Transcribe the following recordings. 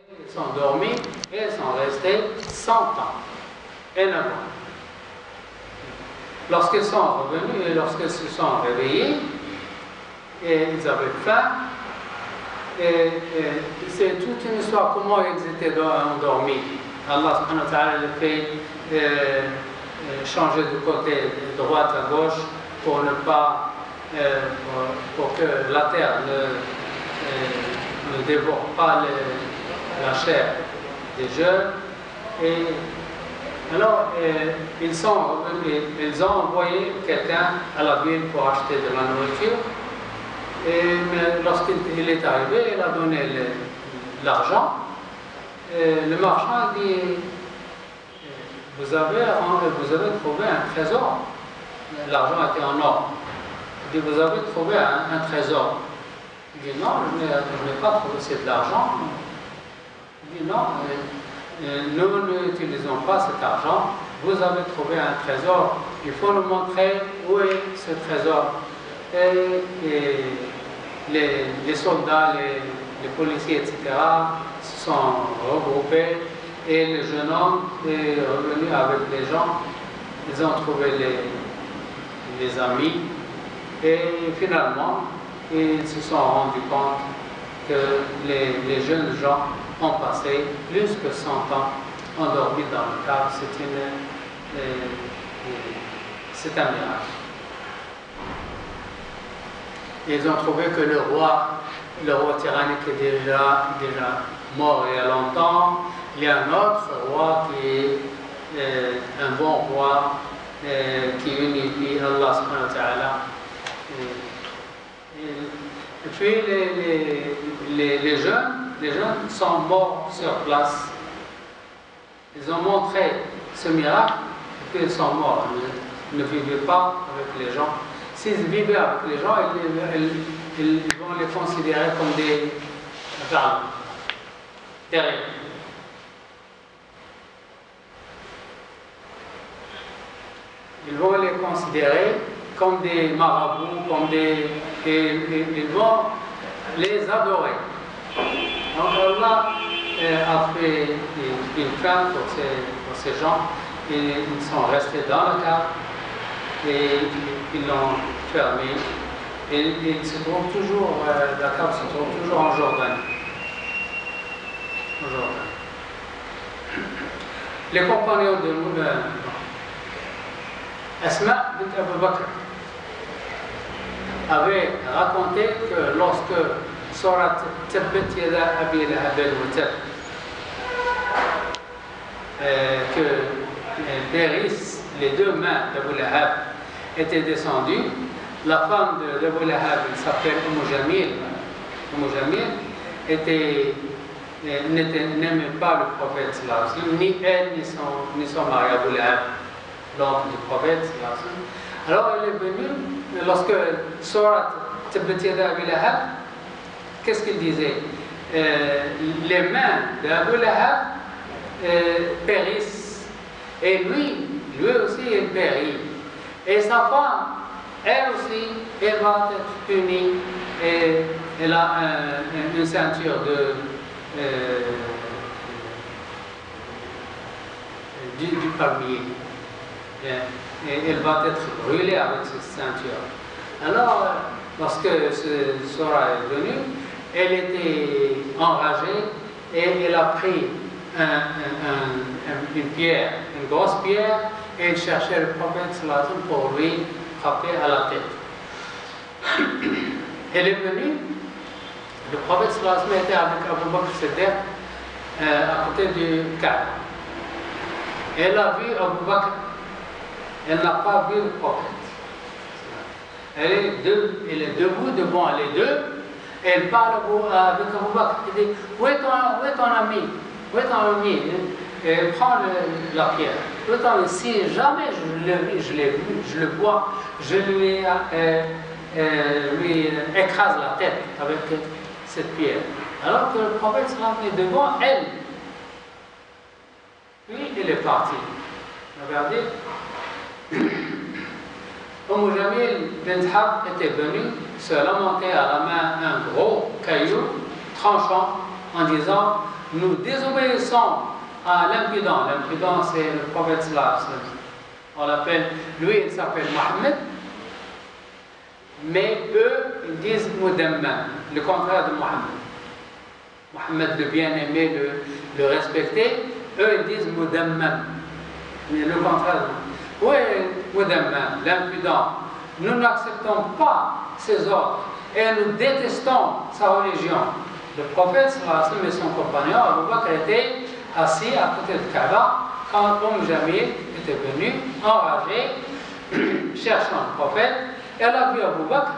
Ils sont dormis et ils sont restés 100 ans et 9 ans. Lorsqu'ils sont revenus et lorsqu'ils se sont réveillés, et ils avaient faim, et c'est toute une histoire comment ils étaient endormis. Allah subhanahu wa ta'ala les fait changer de côté, de droite à gauche, pour ne pas, pour que la terre ne dévore pas la chair des jeunes. Et alors, ils ont envoyé quelqu'un à la ville pour acheter de la nourriture. Mais lorsqu'il est arrivé, il a donné l'argent. Le marchand dit, vous avez trouvé un trésor. L'argent était en or. Il dit, vous avez trouvé un trésor. Il dit, non, je n'ai pas trouvé, c'est de l'argent. Il dit, non, nous n'utilisons pas cet argent. Vous avez trouvé un trésor. Il faut nous montrer où est ce trésor. Et les soldats, les policiers, etc., se sont regroupés et le jeune homme est revenu avec les gens. Ils ont trouvé les amis et finalement, ils se sont rendus compte que les jeunes gens ont passé plus que 100 ans endormis dans le cave. C'est un miracle. Ils ont trouvé que le roi tyrannique est déjà mort il y a longtemps. Il y a un autre roi qui est un bon roi qui unifie Allah subhanahu wa ta'ala. Et puis les jeunes sont morts sur place. Ils ont montré ce miracle et puis ils sont morts. Ils ne vivaient pas avec les gens. S'ils vivaient avec les gens, ils vont les considérer comme des terribles. Ils vont les considérer comme des marabouts, et ils vont les adorer. Donc Allah a fait une fin pour ces gens, et ils sont restés dans la cave et ils l'ont fermé. Et il se trouve toujours, la cave se trouve toujours en Jordanie. Les compagnons de Asma bint Abu Bakr avait raconté que lorsque Surat Tabbat Yada Abi Lahab wa Tab, que périssent les deux mains d'Abu Lahab étaient descendues, la femme d'Abu Lahab, elle s'appelle Jamil, n'aimait pas le prophète sallallahu alayhi wa sallam, ni elle ni son mari Abu Lahab, l'oncle du prophète sallallahu alayhi wa sallam. Alors elle est venue, lorsque Surat Tabbat Yada Abi Lahab, qu'est-ce qu'il disait? Les mains d'Abu Lahab périssent, et lui aussi il périt. Et sa femme, elle aussi, elle va être punie, et elle a une ceinture du palmier. Et elle va être brûlée avec cette ceinture. Alors, lorsque ce Sora est venu, elle était enragée et elle a pris une pierre, une grosse pierre, et elle cherchait le prophète sallallahu alayhi wa sallam pour lui frapper à la tête. Elle est venue, le prophète sallallahu alayhi wa sallam était avec Abu Bakr Siddiq à côté du Kaaba. Elle a vu Abu Bakr, elle n'a pas vu le prophète. Elle est debout devant les deux, et elle parle avec Abu Bakr. Elle dit, où est ton ami? Où est ton ami? Et elle prend la pierre. Où est ton ami? Si jamais je l'ai vu, je le vois, je lui écrase la tête avec cette pierre. Alors que le prophète est devant elle. Puis il est parti. Regardez. Jamil bint Hab était venue se lamenter à la main un gros caillou tranchant en disant nous désobéissons à l'impudent. L'impudent, c'est le prophète sallallahu alayhi wa sallam. On l'appelle, lui, il s'appelle Mohammed, mais eux, ils disent Mudammam, le contraire de Mohammed. Mohammed, le bien-aimé, le respecté, eux, ils disent Mudammam, le contraire de Mohammed. Oui, Mudammam, l'impudent. Nous n'acceptons pas ses ordres et nous détestons sa religion. Le prophète sallallahu alayhi wa sallam et son compagnon Abu Bakr étaient assis à côté de Kaaba quand Jamil était venu enragé cherchant le prophète. Elle a vu Abu Bakr,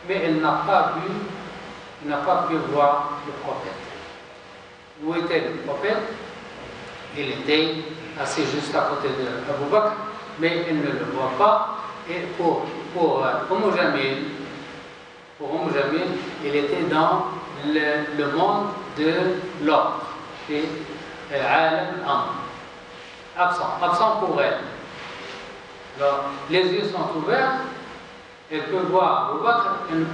mais elle n'a pas pu voir le prophète. Où était le prophète? Il était assis juste à côté d'Abu Bakr, mais elle ne le voit pas. Et pour Jamil, il était dans le monde de l'ordre, et absent pour elle. Alors, les yeux sont ouverts, elle peut voir Abu Bakr, elle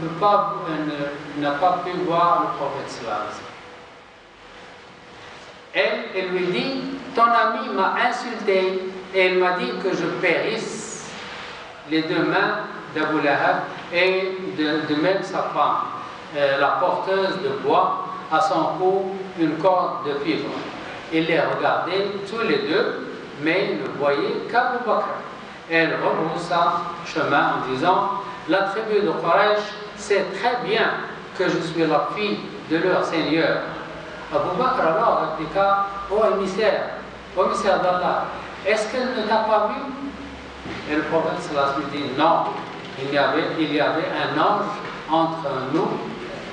n'a pas pu voir le prophète sallallahu alayhi wa sallam. Elle lui dit, ton ami m'a insulté et il m'a dit que je périsse. Les deux mains d'Abu Lahab et de même sa femme, la porteuse de bois, à son cou une corde de cuivre. Il les regardait tous les deux, mais ne voyait qu'Abu Bakr. Elle rebroussa chemin en disant, la tribu de Quraysh sait très bien que je suis la fille de leur seigneur. Abu Bakr alors répliqua, ô émissaire d'Allah, est-ce qu'elle ne t'a pas vu? Et le prophète sallallahu alayhi wa sallam dit non, il y avait un ange entre nous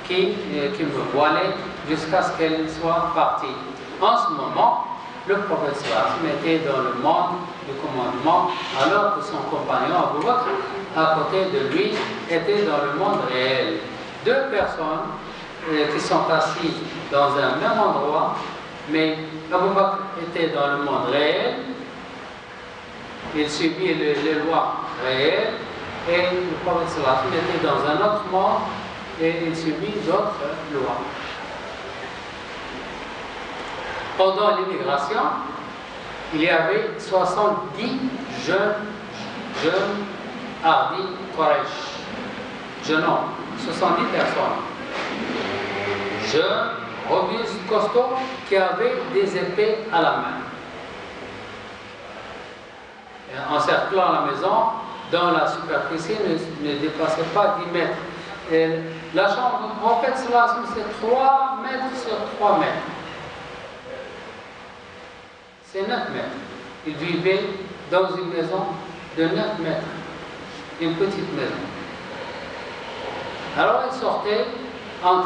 qui me voilait jusqu'à ce qu'elle soit partie. En ce moment, le prophète sallallahu alayhi wa sallam était dans le monde du commandement, alors que son compagnon Abu Bakr, à côté de lui, était dans le monde réel. Deux personnes qui sont assises dans un même endroit, mais Abu Bakr était dans le monde réel. Il subit les lois réelles et le prophète sallallahu alayhi wa sallam était dans un autre monde et il subit d'autres lois. Pendant l'immigration, il y avait 70 jeunes hardis Quraysh, jeunes hommes, 70 personnes, jeunes, robustes, costauds, qui avaient des épées à la main. Encerclant la maison, dont la superficie ne dépassait pas 10 mètres. Et la chambre du prophète, c'est 3 mètres sur 3 mètres. C'est 9 mètres. Il vivait dans une maison de 9 mètres, une petite maison. Alors il sortait entre